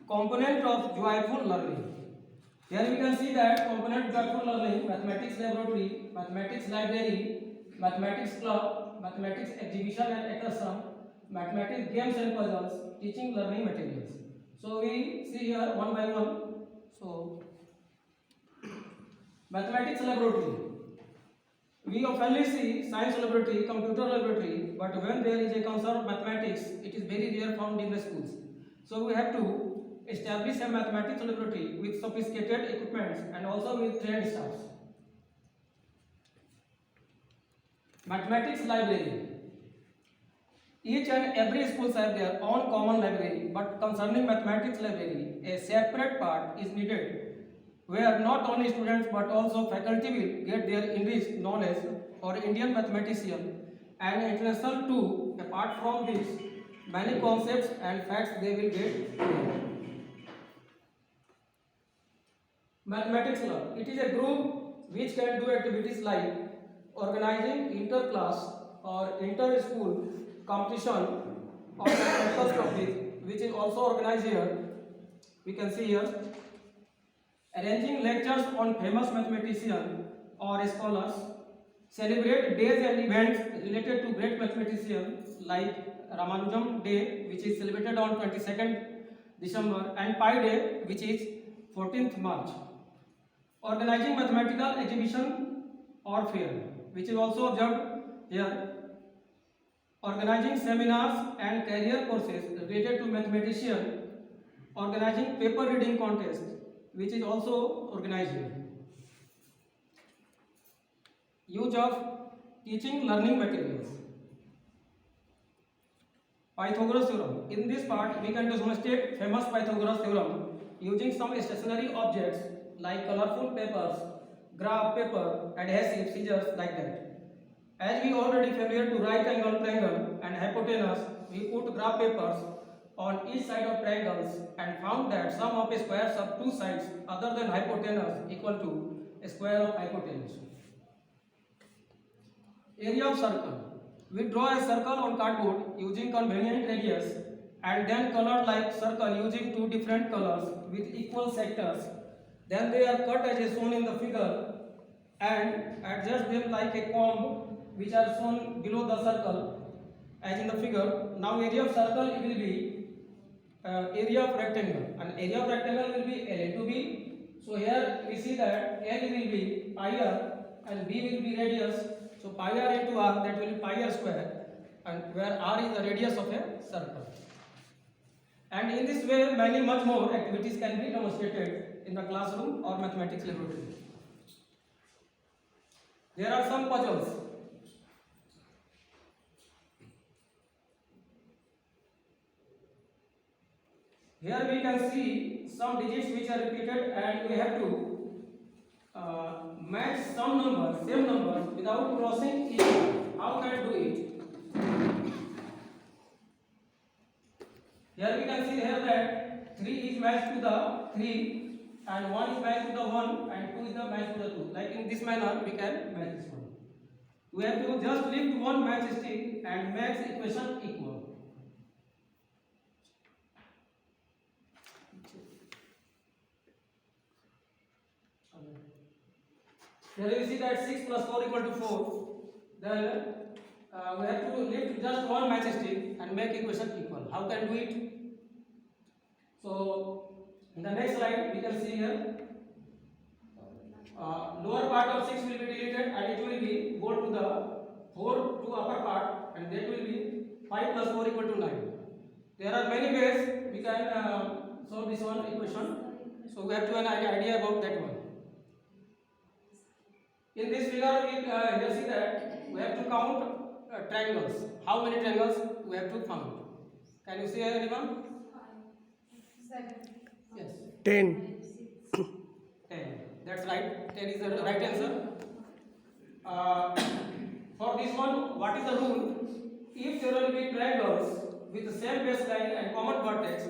component of joyful learning. Here we can see that component joyful learning: mathematics laboratory, mathematics library, mathematics club, mathematics exhibition and excursion, mathematics games and puzzles, teaching learning materials. So we see here one by one. So mathematics laboratory. We oftenly see science laboratory, computer laboratory, but when there is a concern of mathematics, it is very rare found in the schools. So we have to establish a mathematics laboratory with sophisticated equipments and also with trained staffs. Mathematics library. Each and every schools have their own common library, but concerning mathematics library, a separate part is needed where not only students but also faculty will get their enriched knowledge or Indian mathematician and international too. Apart from this, many concepts and facts they will get. Mathematics Club. It is a group which can do activities like organizing inter-class or inter-school competition on mathematical topic, which is also organized here. We can see here. Arranging lectures on famous mathematicians or scholars, celebrate days and events related to great mathematicians like Ramanujam Day, which is celebrated on 22nd December, and Pi Day, which is 14th March. Organizing mathematical exhibition or fair, which is also observed here. Organizing seminars and career courses related to mathematicians. Organizing paper reading contest, which is also organized here. Use of teaching learning materials. Pythagoras theorem. In this part, we can demonstrate famous Pythagoras theorem using some stationary objects like colorful papers, graph paper, adhesive, scissors, like that. As we already familiar to right angle triangle and hypotenuse, we put graph papers on each side of triangles and found that sum of squares of two sides other than hypotenuse equal to a square of hypotenuse. Area of circle. We draw a circle on cardboard using convenient radius and then color like circle using two different colors with equal sectors. Then they are cut as shown in the figure and adjust them like a comb, which are shown below the circle as in the figure. Now area of circle it will be area of rectangle, and area of rectangle will be L into B. So here we see that L will be pi r and B will be radius. So pi r into r, that will be pi r square, and where r is the radius of a circle. And in this way, much more activities can be demonstrated in the classroom or mathematics laboratory. There are some puzzles. Here we can see some digits which are repeated, and we have to match some numbers, same numbers, without crossing each other. How can I do it? Here we can see here that 3 is matched to the 3, and 1 is matched to the 1, and 2 is the matched to the 2. Like in this manner, we can match this one. We have to just lift one matchstick and make the equation equal. Here you see that 6 plus 4 equal to 4. Then we have to lift just one matchstick and make equation equal. How can do it? So in the next slide we can see here lower part of 6 will be deleted and it will be go to the 4 to upper part, and that will be 5 plus 4 equal to 9. There are many ways we can solve this one equation. So we have to have an idea about that one. In this figure, we here see that we have to count triangles. How many triangles we have to count? Can you see anyone? 7. Yes. 10. 10. That's right. 10 is the right answer. For this one, what is the rule? If there will be triangles with the same baseline and common vertex,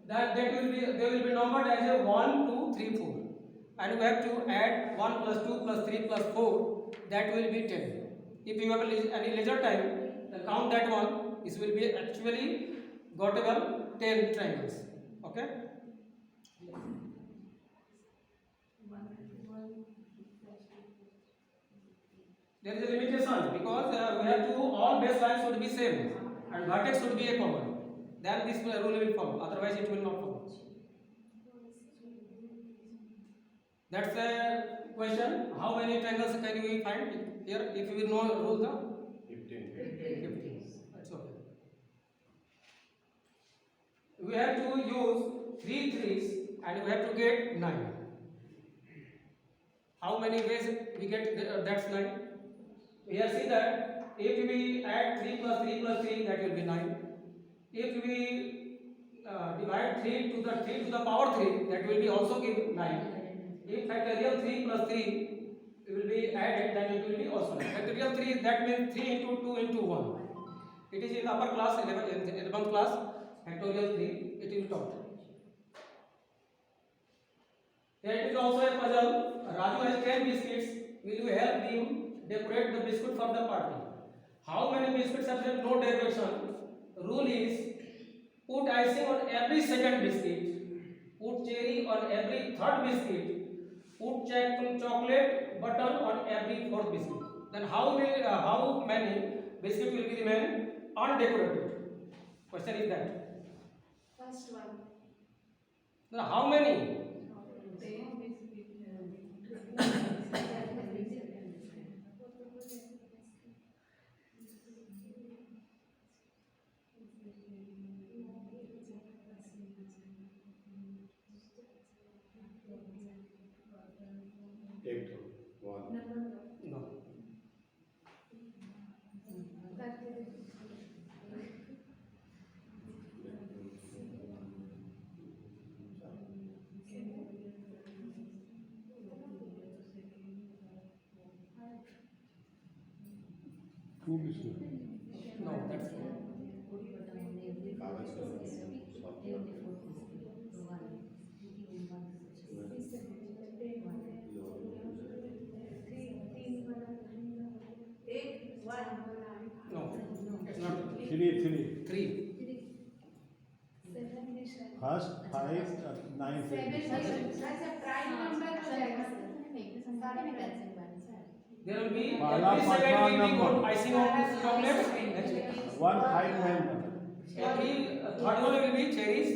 then they will be numbered as a 1, 2, 3, 4. And we have to add 1 plus 2 plus 3 plus 4, that will be 10. If you have any leisure time, then count that one. This will be actually got about 10 triangles. Okay. There is a limitation because we have to all baselines should be same and vertex should be a common. Then this rule will follow. Otherwise, it will not follow. That's a question. How many triangles can we find here? If we know rule the 15. 15. That's okay. We have to use 3 threes and we have to get 9. How many ways we get that's 9? Here see that if we add 3 plus 3 plus 3, that will be 9. If we divide 3 to the power 3, that will be also give 9. If factorial 3 plus 3 will be added, then it will be also 9. Factorial 3, that means 3 into 2 into 1. It is in upper class, 11th class. Factorial 3, it is taught. Here it is also a puzzle. Raju has 10 biscuits. Will you help him decorate the biscuit for the party? How many biscuits have no decoration? Rule is put icing on every second biscuit, put cherry on every third biscuit, put chocolate button on every fourth biscuit. Then how many biscuits will be remain undecorated? Question is that. First one. Then how many? Take two. 1. No. Two biscuits. No, that's no. कागज का No, it's not. Three. 3. First 5, 9, 7. There will be Pala every second will be number. got icing on this chocolate. Next. 1, 5, 9. Every third one will be cherries.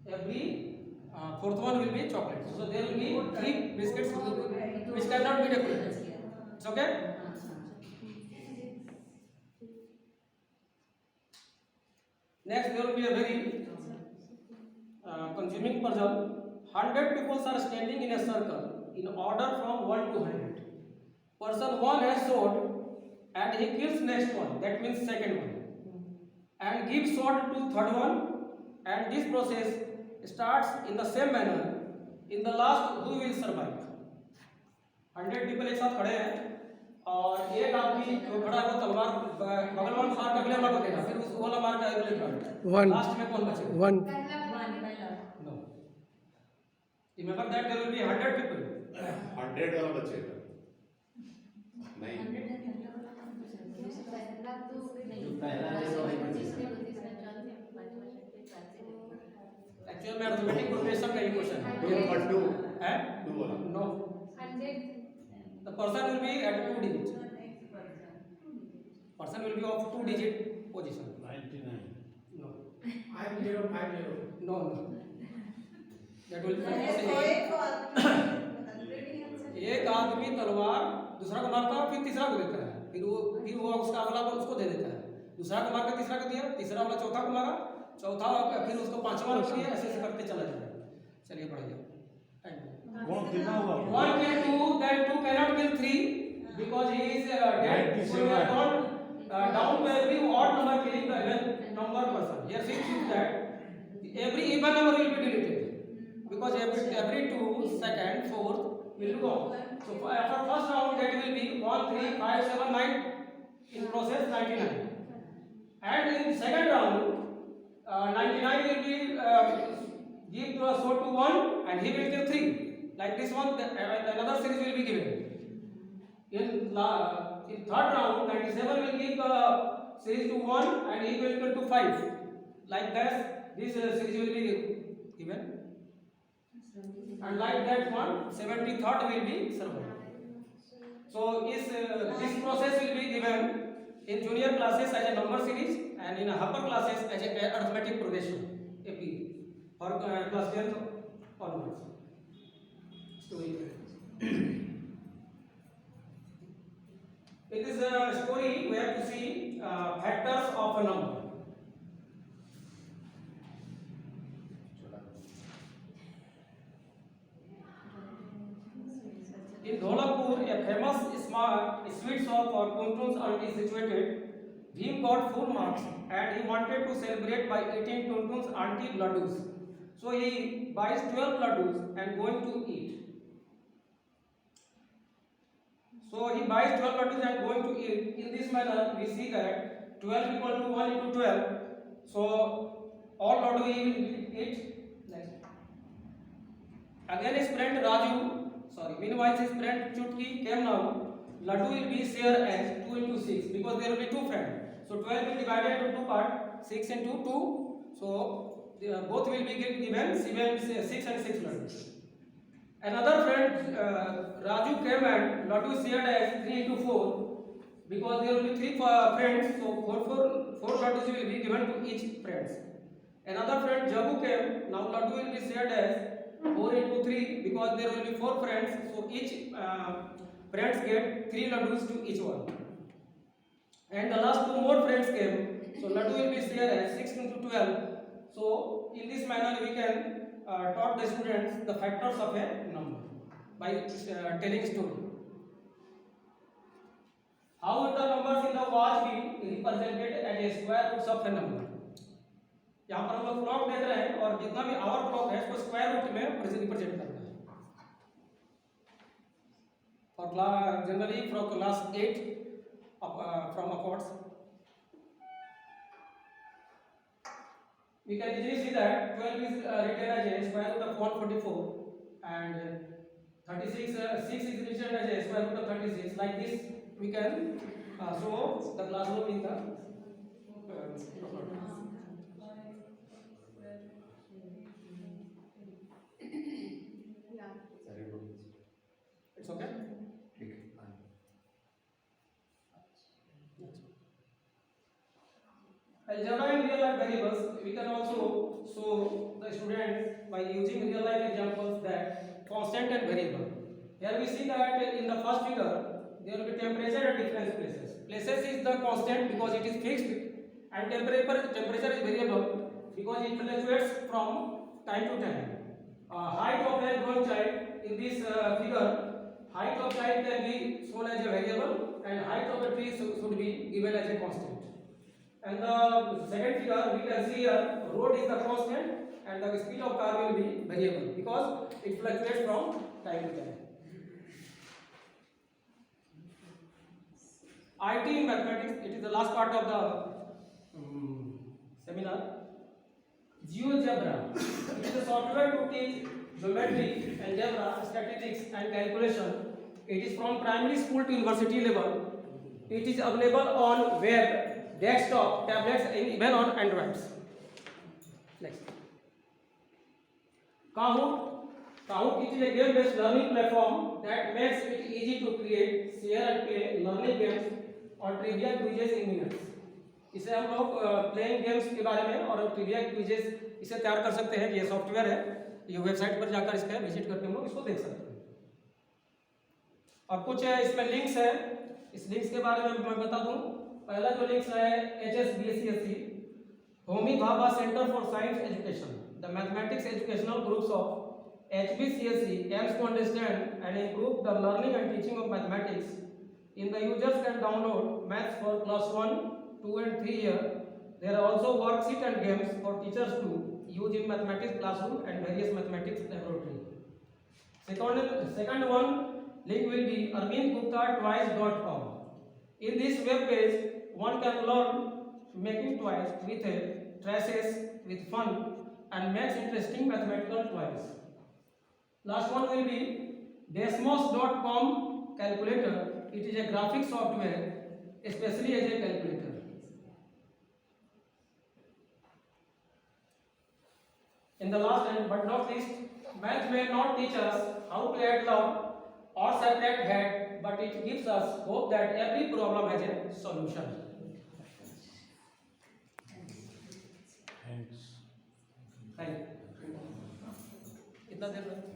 Every fourth one will be chocolate. So there will be 3 biscuits which cannot be decorated. It's okay? Next, there will be a very consuming puzzle. 100 people are standing in a circle in order from 1 to 100. Person 1 has sword and he kills next one. That means second one. And gives sword to third one. And this process starts in the same manner. In the last, who will survive? 100 people एक साथ खड़े हैं और एक आदमी जो खड़ा है वो तलवार बगल वाला मार के अगले वाला को देगा, फिर उस वाला मार के अगले को। लास्ट में कौन बचेगा? 1. No. Remember that there will be 100 people. 100 वाला बचेगा नहीं Actual mathematics progression का ही क्वेश्चन है। 2 और 2 है? 2 वाला No. The person will be at 2 digits. Person will be of 2 digit position. 99. No. 5050. No. That will be एक आदमी तलवार दूसरा को मारता है फिर तीसरा को देता है, फिर वो उसका अगला को उसको दे देता है, दूसरा को मार के तीसरा को दिया, तीसरा वाला चौथा को मारा, चौथा फिर उसको पांचवा को दिया, ऐसे ऐसे करते चला जाएगा। चलिए पढ़ाइए। कौन कितना हुआ? 1 kill 2, then 2 cannot kill 3 because he is dead. So we have gone down to every odd number killing the even number person. Here see that every even number will be deleted because every 2, second, fourth will go. So after first round that will be 1, 3, 5, 7, 9 in process 99. And in second round 99 will be give the sword to 1 and he will kill 3. Like this one, another series will be given. In third round, 97 will give the series to 1 and he will kill to 5. Like that, this series will be given. And like that one, 73rd will be survived. So this process will be given in junior classes as a number series and in upper classes as a arithmetic progression AP for class 10th onwards. Story. In this story, we have to see factors of a number. In Dholakpur, a famous sweet shop for Tuntun's aunt is situated. Bhim got full marks and he wanted to celebrate by eating Tuntun's auntie laddus. So he buys 12 laddus and going to eat. So he buys 12 laddus and going to eat. In this manner, we see that 12 equal to 1 into 12. So all laddu he will eat. Next. Again his friend meanwhile his friend Chutki came now. Laddu will be shared as 2 into 6 because there will be two friends. So 12 will be divided into two parts, 6 into 2. So both will be given 6 and 6 laddus. Another friend Raju came and laddu shared as 3 into 4 because there will be three friends. So 4 laddus will be given to each friends. Another friend Jabu came. Now laddu will be shared as 4 into 3 because there will be 4 friends. So each friends get 3 laddus to each one. And the last 2 more friends came. So laddu will be shared as 6 into 12. So in this manner we can taught the students the factors of a number by telling story. How the numbers in the watch be represented as a square roots of a number. यहाँ पर हम लोग clock देख रहे हैं और जितना भी आवर क्लॉक है उसको स्क्वायर रूट में रिप्रेजेंट करना है. For class generally from class 8 from upwards, we can easily see that 12 is written as a square root of 144 and 36 6 is written as a square root of 36. Like this we can show the classroom in the it's okay. Algebra in real life variables, we can also show the students by using real life examples that constant and variable. Here we see that in the first figure there will be temperature at different places. Places is the constant because it is fixed and temperature is variable because it fluctuates from time to time. Height of a growing child in this figure, height of child can be shown as a variable and height of a tree should be given as a constant. And the second figure we can see here road is the constant and the speed of car will be variable because it fluctuates from time to time. IT in mathematics, it is the last part of the seminar. GeoGebra, it is a software to teach geometry, algebra, statistics and calculation. It is from primary school to university level. It is available on web, desktop, tablets and even on Androids. Next. Kahoot. Kahoot is a game-based learning platform that makes it easy to create, share and play learning games और trivia quizzes इन minutes. इसे हम लोग playing games के बारे में और trivia quizzes इसे तैयार कर सकते हैं. ये सॉफ्टवेयर है, ये वेबसाइट पर जाकर इसका विजिट करके हम लोग इसको देख सकते हैं. और कुछ इसमें लिंक्स हैं, इस लिंक्स के बारे में मैं बता दूं. पहला जो लिंक्स है HSBCSC Homi Bhabha centre for science education. The mathematics educational groups of HBCSC aims to understand and improve the learning and teaching of mathematics. In the users can download maths for class 1, 2 and 3 year. There are also worksheet and games for teachers to use in mathematics classroom and various mathematics laboratory. Second one link will be arvindguptatwice.com. In this web page one can learn making toys with traces with fun and makes interesting mathematical toys. Last one will be desmos.com calculator. It is a graphic software, especially as a calculator. In the last and but not least, math may not teach us how to add love, or separate head, but it gives us hope that every problem has a solution. Thanks. Thank you. कितना देर में